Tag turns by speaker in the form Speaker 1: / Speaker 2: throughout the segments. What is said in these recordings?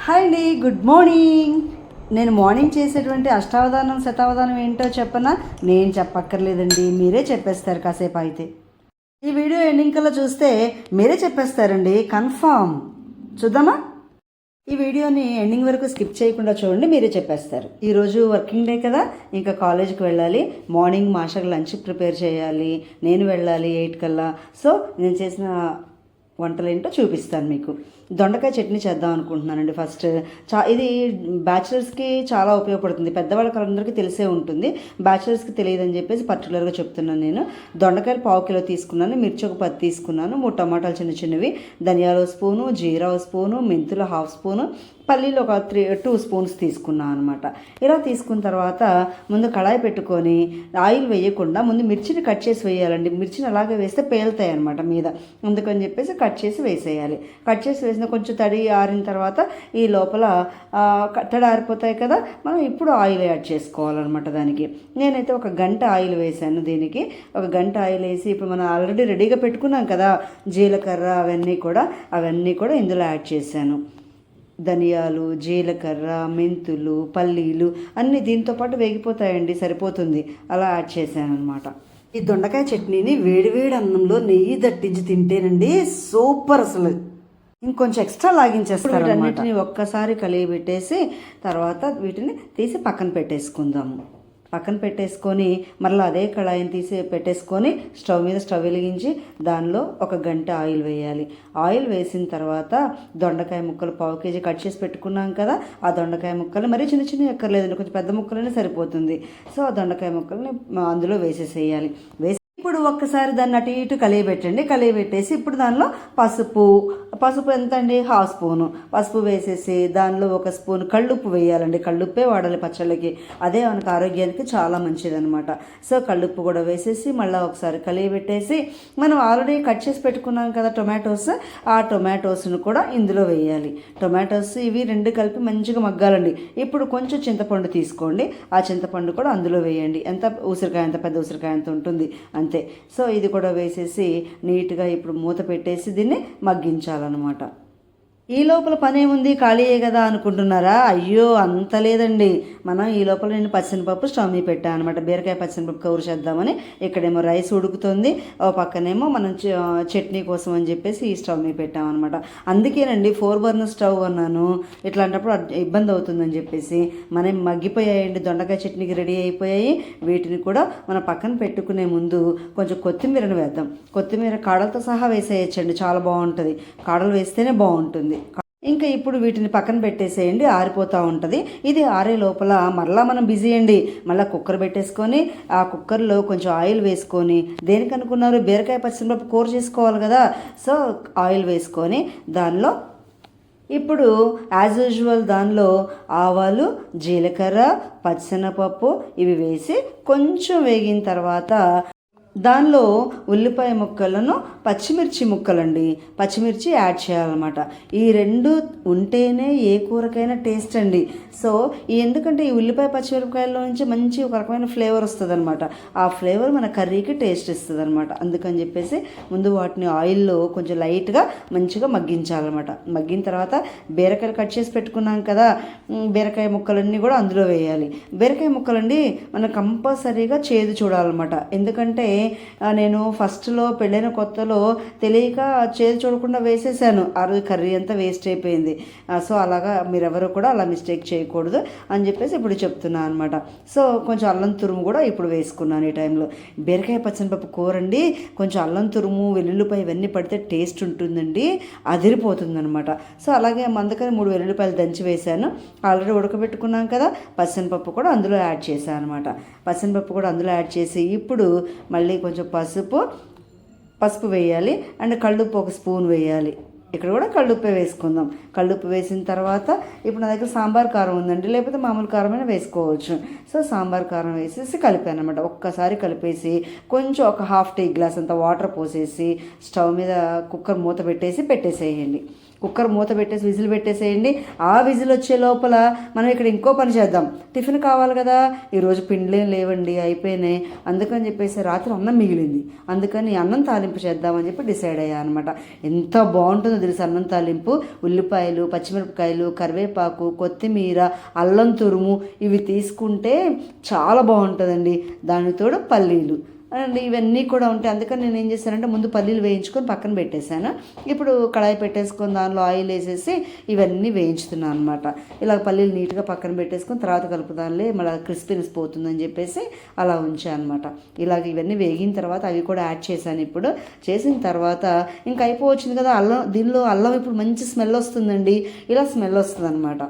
Speaker 1: Hi అండి, good morning. నేను morning చేసేటువంటి అష్టావధానం శతావధానం ఏంటో చెప్పనా? నేను చెప్పక్కర్లేదండి, మీరే చెప్పేస్తారు కాసేపు అయితే. ఈ వీడియో ఎండింగ్ కల్లా చూస్తే మీరే చెప్పేస్తారండి, కన్ఫామ్. చూద్దామా? ఈ వీడియోని ఎండింగ్ వరకు స్కిప్ చేయకుండా చూడండి, మీరే చెప్పేస్తారు. ఈరోజు వర్కింగ్ డే కదా, ఇంకా కాలేజ్కి వెళ్ళాలి. మార్నింగ్ మాషకు లంచ్ ప్రిపేర్ చేయాలి, నేను వెళ్ళాలి 8 కల్లా. సో నేను చేసిన వంటలు ఏంటో చూపిస్తాను మీకు. దొండకాయ చట్నీ చేద్దాం అనుకుంటున్నానండి. ఫస్ట్ ఇది బ్యాచిలర్స్కి చాలా ఉపయోగపడుతుంది, పెద్దవాళ్ళకి అందరికీ తెలిసే ఉంటుంది, బ్యాచిలర్స్కి తెలియదని చెప్పేసి పర్టికులర్గా చెప్తున్నాను. నేను దొండకాయలు 1/4 కిలో తీసుకున్నాను, మిర్చి ఒక 10 తీసుకున్నాను, 3 టమాటాలు చిన్న చిన్నవి, ధనియాలు స్పూను, జీరా స్పూను, మెంతులు 1/2 స్పూను, పల్లీలు ఒక 2 స్పూన్స్ తీసుకున్నాను అనమాట. ఇలా తీసుకున్న తర్వాత ముందు కళాయి పెట్టుకొని ఆయిల్ వేయకుండా ముందు మిర్చిని కట్ చేసి వేయాలండి. మిర్చిని అలాగే వేస్తే పేలుతాయి అనమాట మీద, అందుకని చెప్పేసి కట్ చేసి వేసేయాలి. కట్ చేసి వేసిన కొంచెం తడి ఆరిన తర్వాత ఈ లోపల తడి ఆరిపోతాయి కదా, మనం ఇప్పుడు ఆయిల్ యాడ్ చేసుకోవాలన్నమాట. దానికి నేనైతే 1 గంట ఆయిల్ వేసాను. దీనికి 1 గంట ఆయిల్ వేసి ఇప్పుడు మనం ఆల్రెడీ రెడీగా పెట్టుకున్నాం కదా జీలకర్ర, అవన్నీ కూడా ఇందులో యాడ్ చేశాను. ధనియాలు, జీలకర్ర, మెంతులు, పల్లీలు అన్నీ దీంతో పాటు వేగిపోతాయండి, సరిపోతుంది. అలా యాడ్ చేశాను అనమాట. ఈ దొండకాయ చట్నీని వేడివేడి అన్నంలో నెయ్యి దట్టించి తింటేనండి సూపర్. అసలు ఇంకొంచెం ఎక్స్ట్రా లాగించేస్తారు. వీటన్నిటిని ఒక్కసారి కలిగి పెట్టేసి తర్వాత వీటిని తీసి పక్కన పెట్టేసుకుందాము. పక్కన పెట్టేసుకొని మళ్ళీ అదే కళాయిని తీసి పెట్టేసుకొని స్టవ్ వెలిగించి దానిలో 1 గంట ఆయిల్ వేయాలి. ఆయిల్ వేసిన తర్వాత దొండకాయ ముక్కలు 1/4 కేజీ కట్ చేసి పెట్టుకున్నాం కదా, ఆ దొండకాయ ముక్కలు మరీ చిన్న చిన్న ఎక్కర్లేదండి, కొంచెం పెద్ద ముక్కలనే సరిపోతుంది. సో ఆ దొండకాయ ముక్కల్ని అందులో వేసేసేయాలి. ఇప్పుడు ఒక్కసారి దాన్ని అటు ఇటు కలియబెట్టేసి ఇప్పుడు దానిలో పసుపు ఎంత అండి, 1/2 స్పూను పసుపు వేసేసి దానిలో 1 స్పూన్ కళ్ళుప్పు వేయాలండి. కళ్ళుప్పే వాడాలి పచ్చళ్ళకి, అదే మనకు ఆరోగ్యానికి చాలా మంచిదనమాట. సో కళ్ళుప్పు కూడా వేసేసి మళ్ళీ ఒకసారి కలియబెట్టేసి మనం ఆల్రెడీ కట్ చేసి పెట్టుకున్నాం కదా టొమాటోస్, ఆ టొమాటోస్ను కూడా ఇందులో వేయాలి. టొమాటోస్ ఇవి 2 కలిపి మంచిగా మగ్గాలండి. ఇప్పుడు కొంచెం చింతపండు తీసుకోండి, ఆ చింతపండు కూడా అందులో వేయండి. ఎంత పెద్ద ఉసిరికాయ అంత ఉంటుంది అంతే. సో ఇది కూడా వేసేసి నీట్గా ఇప్పుడు మూత పెట్టేసి దీన్ని మగ్గించాలన్నమాట. ఈ లోపల పని ఏముంది, ఖాళీయే కదా అనుకుంటున్నారా? అయ్యో అంత లేదండి. మనం ఈ లోపల నేను పచ్చనిపప్పు స్టవ్ మీద పెట్టాను అనమాట. బీరకాయ పచ్చనిపప్పు కూర చేద్దామని. ఇక్కడేమో రైస్ ఉడుకుతుంది, ఓ పక్కనేమో మనం చట్నీ కోసం అని చెప్పేసి ఈ స్టవ్ మీద పెట్టామన్నమాట. అందుకేనండి 4 బర్నర్ స్టవ్ అన్నాను, ఇట్లాంటప్పుడు ఇబ్బంది అవుతుందని చెప్పేసి. మనం మగ్గిపోయాయండి, దొండకాయ చట్నీకి రెడీ అయిపోయాయి. వీటిని కూడా మనం పక్కన పెట్టుకునే ముందు కొంచెం కొత్తిమీరను వేద్దాం. కొత్తిమీర కాడలతో సహా వేసేయచ్చండి, చాలా బాగుంటుంది. కాడలు వేస్తేనే బాగుంటుంది. ఇంకా ఇప్పుడు వీటిని పక్కన పెట్టేసేయండి, ఆరిపోతూ ఉంటుంది. ఇది ఆరే లోపల మళ్ళీ మనం బిజీ అండి. మళ్ళీ కుక్కర్ పెట్టేసుకొని ఆ కుక్కర్లో కొంచెం ఆయిల్ వేసుకొని, దేనికి అనుకున్నారు, బీరకాయ పచ్చిమిరపప్పు కూర చేసుకోవాలి కదా. సో ఆయిల్ వేసుకొని దానిలో ఇప్పుడు యాజ్ యూజువల్ దానిలో ఆవాలు, జీలకర్ర, పచ్చెనపప్పు ఇవి వేసి కొంచెం వేగిన తర్వాత దానిలో ఉల్లిపాయ ముక్కలను, పచ్చిమిర్చి ముక్కలండి, పచ్చిమిర్చి యాడ్ చేయాలన్నమాట. ఈ 2 ఉంటేనే ఏ కూరకైనా టేస్ట్ అండి. సో ఎందుకంటే ఈ ఉల్లిపాయ పచ్చిమిరపకాయల్లో నుంచి మంచి ఒక రకమైన ఫ్లేవర్ వస్తుంది అనమాట. ఆ ఫ్లేవర్ మన కర్రీకి టేస్ట్ ఇస్తుంది అనమాట. అందుకని చెప్పేసి ముందు వాటిని ఆయిల్లో కొంచెం లైట్గా మంచిగా మగ్గించాలన్నమాట. మగ్గిన తర్వాత బీరకాయలు కట్ చేసి పెట్టుకున్నాం కదా, బీరకాయ ముక్కలన్నీ కూడా అందులో వేయాలి. బీరకాయ ముక్కలండి మనం కంపల్సరీగా చేదు చూడాలన్నమాట. ఎందుకంటే నేను ఫస్ట్లో పెళ్ళైన కొత్తలో తెలియక చేదు చూడకుండా వేసేసాను, ఆ రోజు కర్రీ అంతా వేస్ట్ అయిపోయింది. సో అలాగా మీరెవరు కూడా అలా మిస్టేక్ చేయకూడదు అని చెప్పేసి ఇప్పుడు చెప్తున్నాను అనమాట. సో కొంచెం అల్లం తురుము కూడా ఇప్పుడు వేసుకున్నాను ఈ టైంలో. బీరకాయ పచ్చనిపప్పు కూర అండి, కొంచెం అల్లం తురుము, వెల్లుల్లిపాయ ఇవన్నీ పడితే టేస్ట్ ఉంటుందండి, అదిరిపోతుంది అనమాట. సో అలాగే అందుకని 3 వెల్లుల్లిపాయలు దంచి వేసాను. ఆల్రెడీ ఉడకబెట్టుకున్నాం కదా, పచ్చనిపప్పు కూడా అందులో యాడ్ చేశాను అనమాట. పచ్చనిపప్పు కూడా అందులో యాడ్ చేసి ఇప్పుడు మళ్ళీ కొంచెం పసుపు వేయాలి అండ్ కళ్ళుప్పు 1 స్పూన్ వేయాలి. ఇక్కడ కూడా కళ్ళుప్పే వేసుకుందాం. కళ్ళుప్పు వేసిన తర్వాత ఇప్పుడు నా దగ్గర సాంబార్ కారం ఉందండి, లేకపోతే మామూలు కారమైనా వేసుకోవచ్చు. సో సాంబార్ కారం వేసేసి కలిపాను అనమాట. ఒక్కసారి కలిపేసి కొంచెం ఒక 1/2 టీ గ్లాస్ అంత వాటర్ పోసేసి స్టవ్ మీద కుక్కర్ మూత పెట్టేసేయండి. కుక్కర్ మూత పెట్టేసి విజిల్ పెట్టేసేయండి. ఆ విజిల్ వచ్చే లోపల మనం ఇక్కడ ఇంకో పని చేద్దాం. టిఫిన్ కావాలి కదా, ఈరోజు పిండిలేం లేవండి, అయిపోయినాయి. అందుకని చెప్పేసి రాత్రి అన్నం మిగిలింది, అందుకని అన్నం తాలింపు చేద్దామని చెప్పి డిసైడ్ అయ్యా అనమాట. ఎంత బాగుంటుందో తెలుసు అన్నం తాలింపు. ఉల్లిపాయలు, పచ్చిమిరపకాయలు, కరివేపాకు, కొత్తిమీర, అల్లం తురుము ఇవి తీసుకుంటే చాలా బాగుంటుందండి. దానితోడు పల్లీలు అండ్ ఇవన్నీ కూడా ఉంటాయి. అందుకని నేను ఏం చేశానంటే ముందు పల్లీలు వేయించుకొని పక్కన పెట్టేశాను. ఇప్పుడు కడాయి పెట్టేసుకొని దానిలో ఆయిల్ వేసేసి ఇవన్నీ వేయించుతున్నాను అనమాట. ఇలా పల్లీలు నీట్గా పక్కన పెట్టేసుకొని తర్వాత కలుపుదానిలే మళ్ళీ క్రిస్పీనెస్ పోతుందని చెప్పేసి అలా ఉంచాను అనమాట. ఇలాగ ఇవన్నీ వేగిన తర్వాత అవి కూడా యాడ్ చేశాను. ఇప్పుడు చేసిన తర్వాత ఇంకా అయిపోవచ్చింది కదా. దీనిలో అల్లం ఇప్పుడు మంచి స్మెల్ వస్తుందండి. ఇలా స్మెల్ వస్తుంది అనమాట.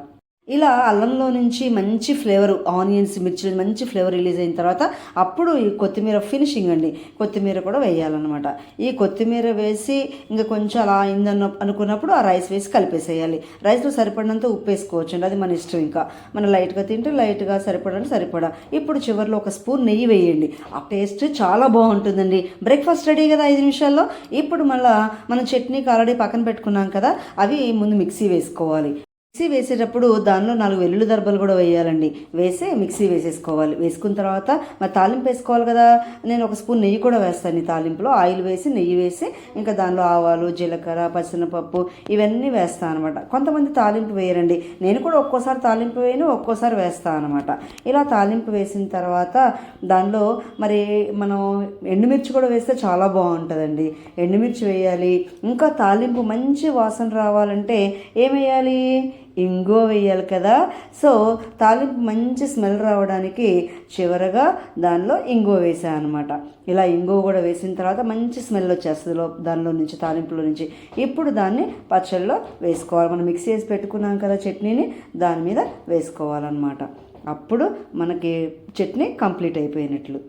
Speaker 1: ఇలా అల్లంలో నుంచి మంచి ఫ్లేవర్, ఆనియన్స్, మిర్చి మంచి ఫ్లేవర్ రిలీజ్ అయిన తర్వాత అప్పుడు ఈ కొత్తిమీర ఫినిషింగ్ అండి. కొత్తిమీర కూడా వేయాలన్నమాట. ఈ కొత్తిమీర వేసి ఇంకా కొంచెం అలా అయిందన్న అనుకున్నప్పుడు ఆ రైస్ వేసి కలిపేసేయాలి. రైస్లో సరిపడినంత ఉప్పు వేసుకోవచ్చు అండి, అది మన ఇష్టం. ఇంకా మనం లైట్గా తింటే లైట్గా సరిపడండి సరిపడా. ఇప్పుడు చివరిలో ఒక స్పూన్ నెయ్యి వేయండి. ఆ టేస్ట్ చాలా బాగుంటుందండి. బ్రేక్ఫాస్ట్ రెడీ కదా 5 నిమిషాల్లో. ఇప్పుడు మళ్ళీ మనం చట్నీకి ఆల్రెడీ పక్కన పెట్టుకున్నాం కదా, అవి ముందు మిక్సీ వేసుకోవాలి. మిక్సీ వేసేటప్పుడు దానిలో 4 వెల్లుల్లి దర్బలు కూడా వేయాలండి. వేసి మిక్సీ వేసేసుకోవాలి. వేసుకున్న తర్వాత మరి తాలింపు వేసుకోవాలి కదా, నేను ఒక స్పూన్ నెయ్యి కూడా వేస్తాను. ఈ తాలింపులో ఆయిల్ వేసి నెయ్యి వేసి ఇంకా దానిలో ఆవాలు, జీలకర్ర, పచ్చినపప్పు ఇవన్నీ వేస్తాను అనమాట. కొంతమంది తాలింపు వేయరండి, నేను కూడా ఒక్కోసారి తాలింపు వేయను, ఒక్కోసారి వేస్తాను అనమాట. ఇలా తాలింపు వేసిన తర్వాత దానిలో మరి మనం ఎండుమిర్చి కూడా వేస్తే చాలా బాగుంటుందండి. ఎండుమిర్చి వేయాలి. ఇంకా తాలింపు మంచి వాసన రావాలంటే ఏం వేయాలి, ఇంగువ వేయాలి కదా. సో తాలింపు మంచి స్మెల్ రావడానికి చివరగా దానిలో ఇంగువ వేసాను అనమాట. ఇలా ఇంగువ కూడా వేసిన తర్వాత మంచి స్మెల్ వచ్చేస్తుంది దానిలో నుంచి, తాలింపులో నుంచి. ఇప్పుడు దాన్ని పచ్చళ్ళలో వేసుకోవాలి. మనం మిక్సీ వేసి పెట్టుకున్నాం కదా చట్నీని, దాని మీద వేసుకోవాలన్నమాట. అప్పుడు మనకి చట్నీ కంప్లీట్ అయిపోయినట్లు.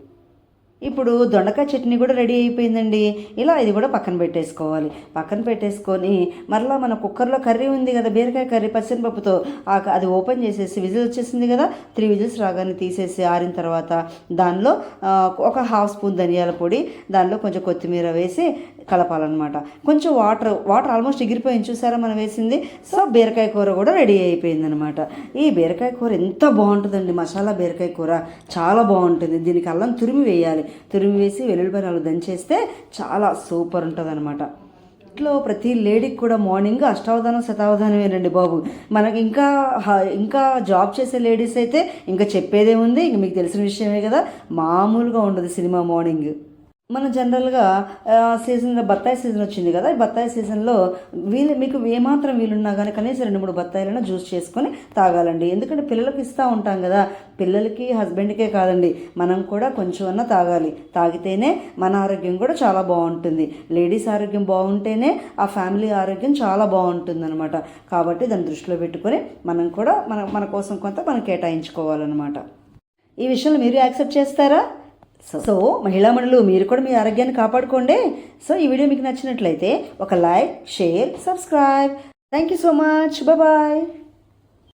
Speaker 1: ఇప్పుడు దొండకాయ చట్నీ కూడా రెడీ అయిపోయిందండి. ఇలా ఇది కూడా పక్కన పెట్టేసుకోవాలి. పక్కన పెట్టేసుకొని మరలా మన కుక్కర్లో కర్రీ ఉంది కదా, బీరకాయ కర్రీ పచ్చనిపప్పుతో, అది ఓపెన్ చేసేసి విజిల్ వచ్చేసింది కదా, 3 విజిల్స్ రాగానే తీసేసి ఆరిన తర్వాత దానిలో ఒక ½ స్పూన్ ధనియాల పొడి, దానిలో కొంచెం కొత్తిమీర వేసి కలపాలన్నమాట. కొంచెం వాటర్ ఆల్మోస్ట్ ఎగిరిపోయింది చూసారా మనం వేసింది. సో బీరకాయ కూర కూడా రెడీ అయిపోయింది అనమాట. ఈ బీరకాయ కూర ఎంత బాగుంటుందండి, మసాలా బీరకాయ కూర చాలా బాగుంటుంది. దీనికి అల్లం తురిమి వేయాలి. తురిమి వేసి వెల్లుల్లిపాయ 4 దంచేస్తే చాలా సూపర్ ఉంటుంది అనమాట. ఇంట్లో ప్రతి లేడీకి కూడా మార్నింగ్ అష్టావధానం శతావధానమేనండి బాబు. మనకి ఇంకా జాబ్ చేసే లేడీస్ అయితే ఇంకా చెప్పేదేముంది, ఇంక మీకు తెలిసిన విషయమే కదా, మామూలుగా ఉండదు సినిమా మార్నింగ్. మనం జనరల్గా సీజన్లో బత్తాయి సీజన్ వచ్చింది కదా, ఈ బత్తాయి సీజన్లో మీకు ఏమాత్రం వీలున్నా కానీ కనీసం 2-3 బత్తాయిలైనా జ్యూస్ చేసుకొని తాగాలండి. ఎందుకంటే పిల్లలకి ఇస్తూ ఉంటాం కదా, పిల్లలకి హస్బెండ్కే కాదండి, మనం కూడా కొంచెం అన్నా తాగాలి. తాగితేనే మన ఆరోగ్యం కూడా చాలా బాగుంటుంది. లేడీస్ ఆరోగ్యం బాగుంటేనే ఆ ఫ్యామిలీ ఆరోగ్యం చాలా బాగుంటుంది అనమాట. కాబట్టి దాన్ని దృష్టిలో పెట్టుకొని మనం కూడా మన కోసం కొంత మనం కేటాయించుకోవాలన్నమాట. ఈ విషయంలో మీరు యాక్సెప్ట్ చేస్తారా? సో మహిళామణులు మీరు కూడా మీ ఆరోగ్యాన్ని కాపాడుకోండి. సో ఈ వీడియో మీకు నచ్చినట్లయితే ఒక like, share, subscribe. Thank you so much. Bye.